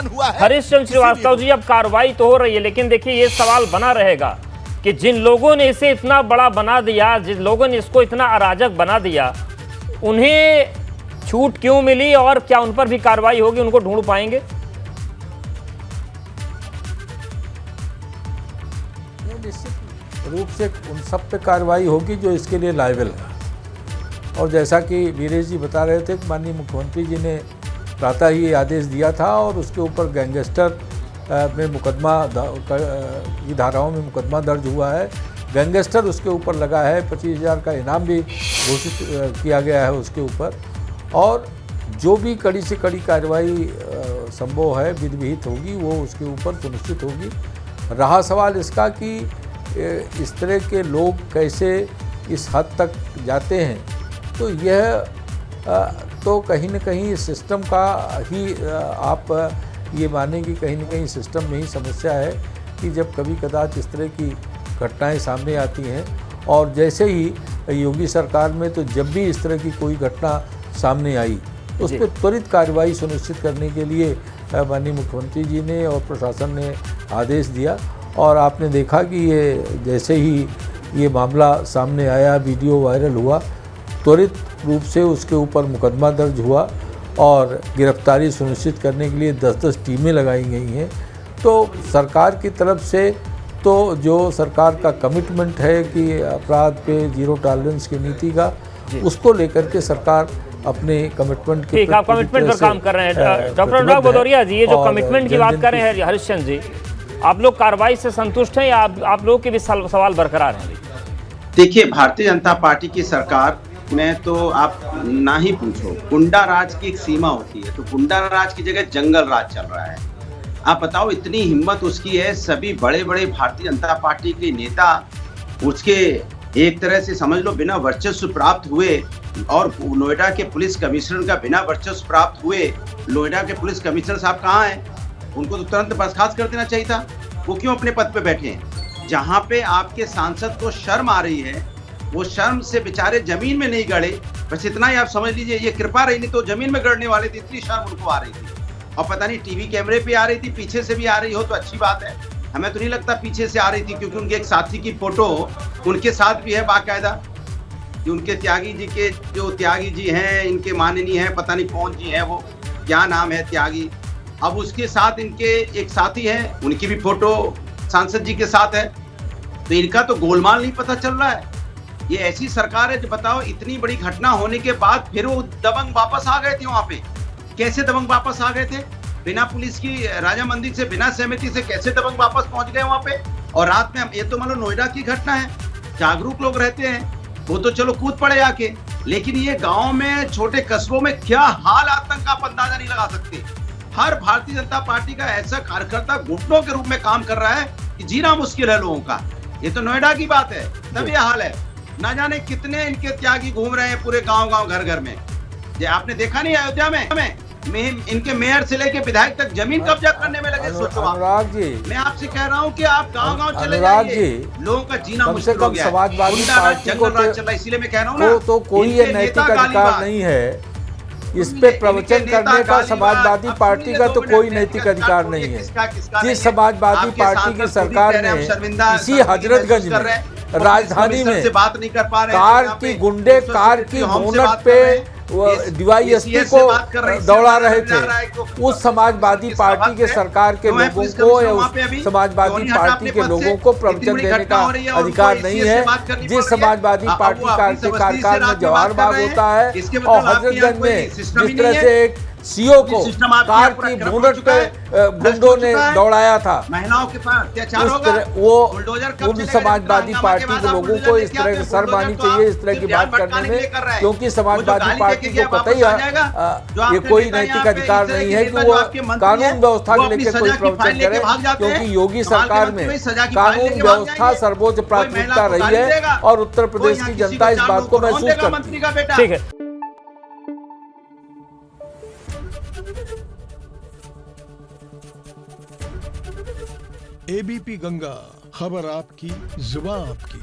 नुकसान हुआ है। हरीशचंद्र श्रीवास्तव जी, अब कार्रवाई तो हो रही है, लेकिन देखिए ये सवाल बना रहेगा कि जिन लोगों ने इसे इतना बड़ा बना दिया, जिन लोगों ने इसको इतना अराजक बना दिया, उन्हें छूट क्यों मिली और क्या उन पर भी कार्रवाई होगी, उनको ढूंढ पाएंगे? निश्चित रूप से उन सब पे कार्रवाई होगी जो इसके लिए लायबल है। और जैसा कि वीरेश जी बता रहे थे, माननीय मुख्यमंत्री जी ने प्रातः ही आदेश दिया था और उसके ऊपर गैंगस्टर में मुकदमा की धाराओं में मुकदमा दर्ज हुआ है। गैंगस्टर उसके ऊपर लगा है, 25,000 का इनाम भी घोषित किया गया है उसके ऊपर। और जो भी कड़ी से कड़ी कार्रवाई संभव है विधिविहित होगी, वो उसके ऊपर सुनिश्चित होगी। रहा सवाल इसका कि इस तरह के लोग कैसे इस हद तक जाते हैं, तो यह तो कहीं न कहीं इस सिस्टम का ही आप ये मानें कि कहीं न कहीं सिस्टम में ही समस्या है कि जब कभी कदाच इस तरह की घटनाएं सामने आती हैं। और जैसे ही योगी सरकार में तो जब भी इस तरह की कोई घटना सामने आई उस पर त्वरित कार्रवाई सुनिश्चित करने के लिए माननीय मुख्यमंत्री जी ने और प्रशासन ने आदेश दिया। और आपने देखा कि ये जैसे ही ये मामला सामने आया, वीडियो वायरल हुआ, त्वरित रूप से उसके ऊपर मुकदमा दर्ज हुआ और गिरफ्तारी सुनिश्चित करने के लिए 10-10 टीमें लगाई गई हैं। तो सरकार की तरफ से तो जो सरकार का कमिटमेंट है कि अपराध पे जीरो टॉलरेंस की नीति का, उसको लेकर के सरकार अपने कमिटमेंट के आप कमिटमेंट पर काम कर रहे हैं। डॉक्टर अनुराग भदौरिया जी, ये जो कमिटमेंट की बात कर रहे हैं हरीशचंद्र जी, आप लोग कार्रवाई से संतुष्ट हैं या आप लोगों के भी सवाल बरकरार हैं? देखिए, भारतीय जनता पार्टी की सरकार में तो आप ना ही पूछो, गुंडा राज की एक सीमा होती है, तो गुंडा राज की जगह जंगल राज चल रहा है। आप बताओ, इतनी हिम्मत उसकी है, सभी बड़े बड़े भारतीय जनता पार्टी के नेता उसके एक तरह से समझ लो बिना वर्चस्व प्राप्त हुए, और नोएडा के पुलिस कमिश्नर का बिना वर्चस्व प्राप्त हुए, नोएडा के पुलिस कमिश्नर साहब कहाँ हैं? उनको तो तुरंत बर्खास्त कर देना चाहिए था। वो क्यों अपने पद पे बैठे हैं? जहाँ पे आपके सांसद को शर्म आ रही है, वो शर्म से बेचारे जमीन में नहीं गड़े। बस इतना ही आप समझ लीजिए, ये कृपा रही, नहीं तो जमीन में गड़ने वाले थे, इतनी शर्म उनको आ रही थी। और पता नहीं टीवी कैमरे पे आ रही थी, पीछे से भी आ रही हो तो अच्छी बात है। हमें तो नहीं लगता पीछे से आ रही थी, क्योंकि उनके एक साथी की फोटो उनके साथ भी है बाकायदा, कि उनके त्यागी जी के जो त्यागी जी हैं, इनके माननीय हैं, पता नहीं कौन जी हैं, वो क्या नाम है त्यागी, अब उसके साथ इनके एक साथी हैं, उनकी भी फोटो सांसद जी के साथ है। तो इनका तो गोलमाल नहीं पता चल रहा है। ये ऐसी सरकार है जो बताओ, इतनी बड़ी घटना होने के बाद फिर वो दबंग वापस आ गए थे वहां पे। कैसे दबंग वापस आ गए थे? बिना पुलिस की राजा मंदिर से, बिना सहमति से कैसे दबंग वापस पहुंच गए वहां पे? और रात में, ये तो मान लो नोएडा की घटना है, जागरूक लोग रहते हैं, वो तो चलो कूद पड़े आके, लेकिन ये गाँव में, छोटे कस्बों में क्या हाल आतंक आप अंदाजा नहीं लगा सकते। हर भारतीय जनता पार्टी का ऐसा कार्यकर्ता घुटनों के रूप में काम कर रहा है कि जीना मुश्किल है लोगों का। ये तो नोएडा की बात है, तब ये हाल है। ना जाने कितने इनके त्यागी घूम रहे हैं पूरे गांव-गांव, घर-घर में। ये आपने देखा नहीं अयोध्या में इनके मेयर से लेके विधायक तक जमीन कब्जा करने में लगे। सोचो अनुराग जी, मैं आपसे कह रहा हूँ कि आप गांव-गांव चले जाइए, लोगों का जीना मुश्किल हो गया है। समाजवादी पार्टी को चल रहा है, इसीलिए मैं कह रहा हूँ ना, तो कोई ये नैतिक अधिकार नहीं है इस पे प्रवचन करने का। समाजवादी पार्टी का तो कोई नैतिक अधिकार नहीं है। जिस समाजवादी पार्टी की सरकार ने इसी हजरतगंज में, राजधानी में, बात नहीं कर पा रहे, कार की गुंडे कार की बोनट पे DYSP को दौड़ा रहे थे, उस समाजवादी पार्टी के सरकार के लोगों को या उस समाजवादी पार्टी के लोगों को प्रवचन देने का अधिकार नहीं है। जिस समाजवादी पार्टी के कार्यकाल में जवाहर बाग होता है और हजरतगंज में जिस तरह से एक सीओ को कार की बोनट पे गुंडों ने दौड़ाया था, महिलाओं के पास अत्याचार होगा, वो उन समाजवादी पार्टी के लोगों को इस तरह की शर्म आनी चाहिए इस तरह की बात करने में, क्योंकि समाजवादी पार्टी को पता ही है ये कोई नैतिक अधिकार नहीं है कि वो कानून व्यवस्था को लेकर कोई प्रवचन करे, क्योंकि योगी सरकार में कानून व्यवस्था सर्वोच्च प्राथमिकता रही है और उत्तर प्रदेश की जनता इस बात को महसूस करती है। ठीक है। ABP गंगा, खबर आपकी, जुबान आपकी।